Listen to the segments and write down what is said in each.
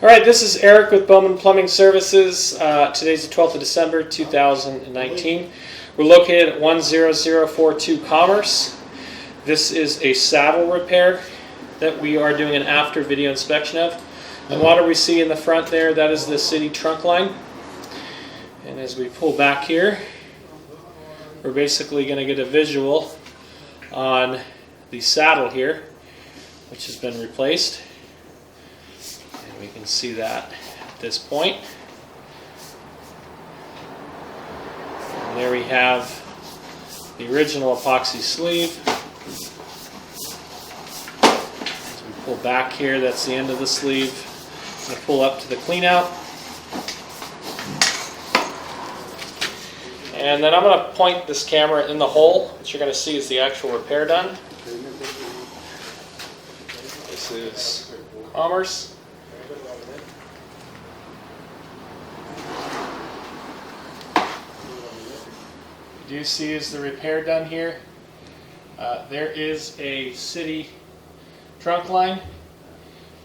All right, this is Eric with Bowman Plumbing Services. Today's the 12th of December, 2019. We're located at 10042 Commerce. This is a saddle repair that we are doing an after video inspection of. And what do we see in the front there? That is the city trunk line. And as we pull back here, we're basically going to get a visual on the saddle here, which has been replaced. And we can see that at this point. And there we have the original epoxy sleeve. As we pull back here, that's the end of the sleeve. I'm going to pull up to the clean out. And then I'm going to point this camera in the hole. What you're going to see is the actual repair done. This is Commerce. You do see is the repair done here. There is a city trunk line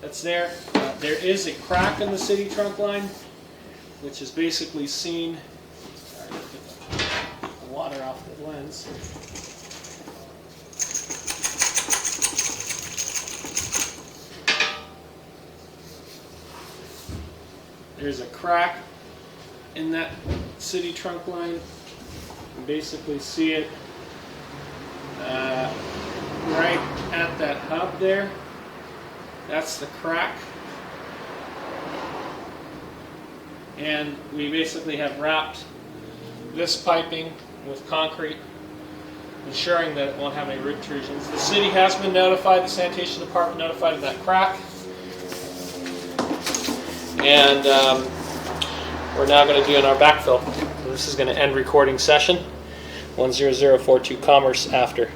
that's there. There is a crack in the city trunk line, which is basically seen. Sorry, get the water off the lens. There's a crack in that city trunk line. You can basically see it right at that hub there. That's the crack. And we basically have wrapped this piping with concrete, ensuring that it won't have any root intrusions. The city has been notified, the sanitation department notified of that crack. And we're now going to do our backfill. So this is going to end recording session. 10042 Commerce after.